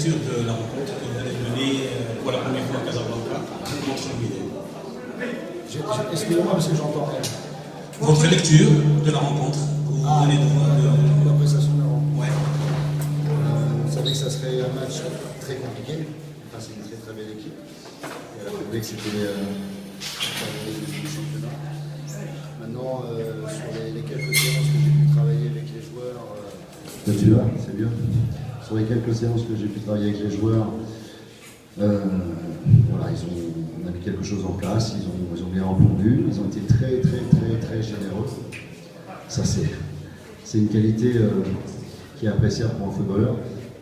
lecture de la rencontre que vous allez mener pour la première fois à Casablanca contre Guinée? Excusez-moi parce que j'entends rien. Votre lecture de la rencontre que vous venez de voir. La prestation de la rencontre. Ouais. On savait que ça serait un match très compliqué. Enfin, c'est une très très belle équipe. Et elle a prouvé que c'était du championnat. Maintenant, sur les quelques séances que j'ai pu travailler avec les joueurs, c'est bien. Sur les quelques séances que j'ai pu travailler avec les joueurs, voilà, on a mis quelque chose en place, ils ont bien répondu, ils ont été très très très très généreux. Ça c'est une qualité qui est appréciable pour un footballeur.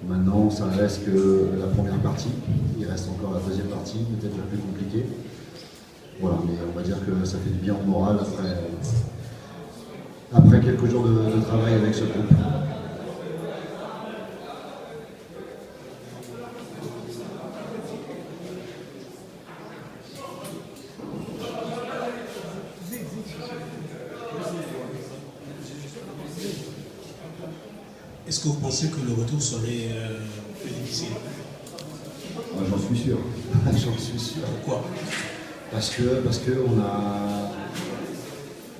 Maintenant, ça ne reste que la première partie, il reste encore la deuxième partie, peut-être la plus compliquée. Voilà, mais on va dire que ça fait du bien au moral après quelques jours de travail avec ce groupe. Est-ce que vous pensez que le retour serait plus difficile? J'en suis sûr. J'en suis sûr. Pourquoi? Parce que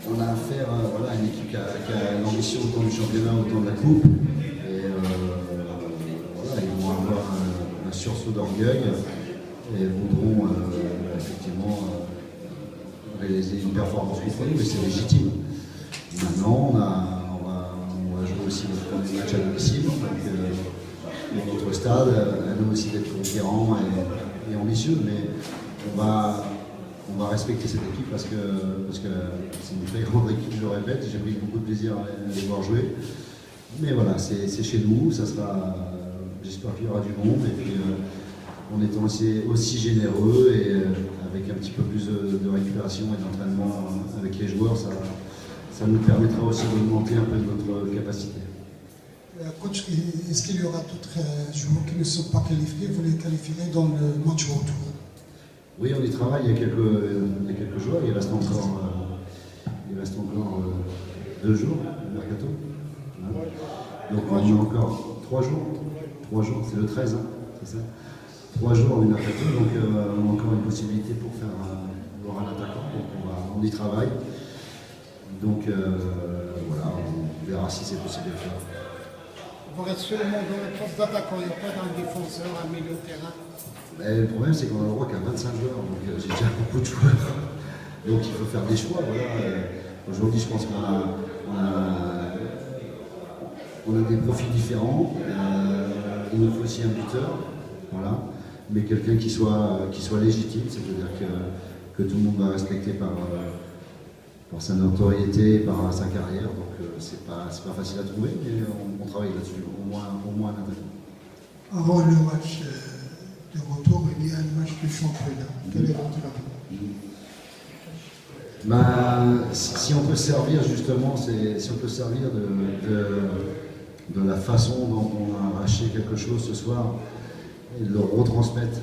on a affaire voilà, à une équipe qui a l'ambition autant du championnat, autant de la coupe. Et voilà, ils vont avoir un sursaut d'orgueil et voudront effectivement réaliser une performance contre nous, et c'est légitime. Maintenant, on va jouer aussi notre premier match à domicile, donc dans notre stade, à nous aussi d'être conquérants et ambitieux, mais on va respecter cette équipe parce que c'est une très grande équipe, je le répète, j'ai pris beaucoup de plaisir à les voir jouer. Mais voilà, c'est chez nous, ça sera, j'espère qu'il y aura du monde, et puis en étant aussi généreux et avec un petit peu plus de récupération et d'entraînement avec les joueurs, ça nous permettra aussi d'augmenter un peu notre capacité. Coach, est-ce qu'il y aura d'autres joueurs qui ne sont pas qualifiés, vous les qualifierez dans le match retour? Oui, on y travaille, il y a quelques joueurs, il reste encore 2 jours, le mercato. Donc on a encore 3 jours, c'est le 13, hein, c'est ça, 3 jours du mercato, donc on a encore une possibilité pour faire voir un attaquant, donc on y travaille. Donc voilà, on verra si c'est possible de le faire. Vous restez seulement dans le poste d'attaquant, il n'y a pas d'un défenseur, un milieu de terrain. Le problème, c'est qu'on a le droit qu'à 25 joueurs, donc j'ai déjà beaucoup de joueurs. Donc il faut faire des choix. Voilà. Aujourd'hui, je pense qu'on a des profils différents. Il nous faut aussi un buteur, voilà. Mais quelqu'un qui soit légitime, c'est-à-dire que tout le monde va respecter par sa notoriété, par sa carrière. Donc c'est pas facile à trouver, mais on travaille là-dessus, au moins un attaquant. Avant le match de retour, il y a un match de championnat. Quel est votre avis? Si on peut se servir justement, si on peut se servir de la façon dont on a arraché quelque chose ce soir et de le retransmettre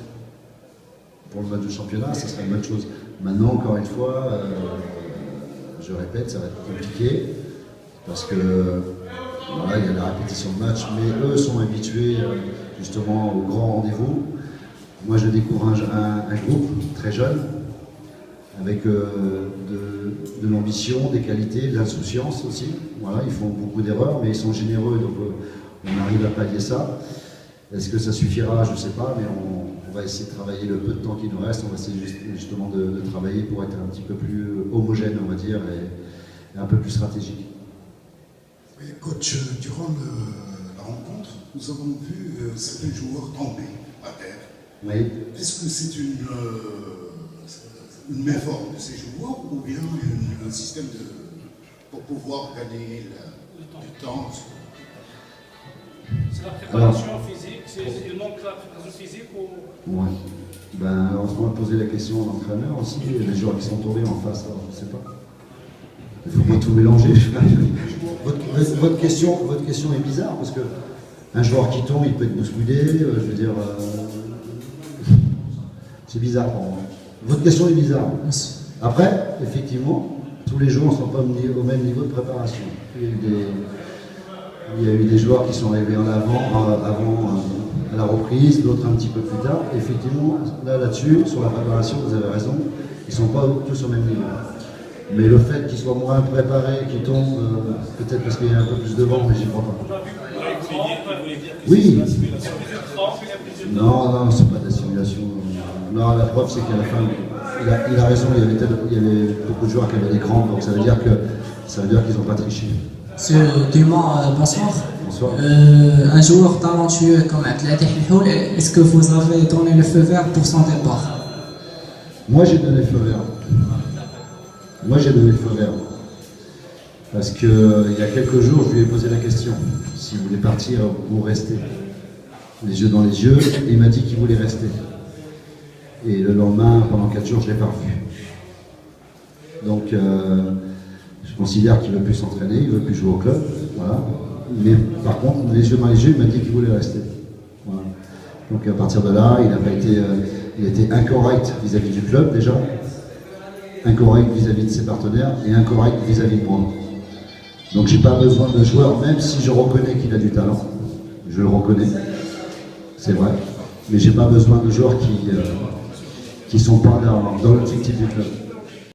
pour le match de championnat, ça serait une bonne chose. Maintenant, encore une fois, je répète, ça va être compliqué parce que voilà, il y a la répétition de match, mais eux sont habitués justement au grand rendez-vous. Moi, je découvre un groupe très jeune, avec de l'ambition, des qualités, de l'insouciance aussi. Voilà, ils font beaucoup d'erreurs, mais ils sont généreux, donc on arrive à pallier ça. Est-ce que ça suffira? Je ne sais pas, mais on va essayer de travailler le peu de temps qui nous reste. On va essayer justement de travailler pour être un petit peu plus homogène, on va dire, et un peu plus stratégique. Oui, coach, durant la rencontre, nous avons vu certains joueurs tomber à terre. Oui. Est-ce que c'est une méthode de ces joueurs ou bien un système pour pouvoir gagner du temps? C'est la préparation physique, il manque la préparation physique ou... Ouais. On va poser la question à l'entraîneur aussi, les joueurs qui sont tombés en face, alors, je ne sais pas. Il ne faut pas tout mélanger. Votre question est bizarre, parce qu'un joueur qui tombe, il peut être bousculé, je veux dire... c'est bizarre pour moi. Votre question est bizarre. Après, effectivement, tous les joueurs ne sont pas au même niveau de préparation. Il y a eu des joueurs qui sont arrivés en avant à la reprise, d'autres un petit peu plus tard. Et effectivement, là-dessus, sur la préparation, vous avez raison, ils ne sont pas tous au même niveau. Mais le fait qu'ils soient moins préparés, qu'ils tombent, peut-être parce qu'il y a un peu plus de vent, mais j'y crois pas. Oui. Non, non, c'est pas de la simulation. Non, la preuve, c'est qu'à la fin, il a raison, il y avait beaucoup de joueurs qui avaient des crampes, donc ça veut dire qu'ils n'ont pas triché. Monsieur Dumas, bonsoir. Bonsoir. Un joueur talentueux comme Abdelhadi Helhoul, est-ce que vous avez donné le feu vert pour son départ? Moi, j'ai donné le feu vert. Moi, j'ai donné le feu vert. Parce qu'il y a quelques jours, je lui ai posé la question s'il voulait partir ou rester. Les yeux dans les yeux, et il m'a dit qu'il voulait rester. Et le lendemain, pendant 4 jours, je ne l'ai pas revu. Donc, je considère qu'il ne veut plus s'entraîner, il ne veut plus jouer au club. Voilà. Mais par contre, les yeux dans les yeux, il m'a dit qu'il voulait rester. Voilà. Donc, à partir de là, il n'a pas été, il était incorrect vis-à-vis du club déjà, incorrect vis-à-vis de ses partenaires et incorrect vis-à-vis de moi. Donc, j'ai pas besoin de joueur, même si je reconnais qu'il a du talent. Je le reconnais, c'est vrai. Mais j'ai pas besoin de joueurs qui sont pas dans l'objectif du club.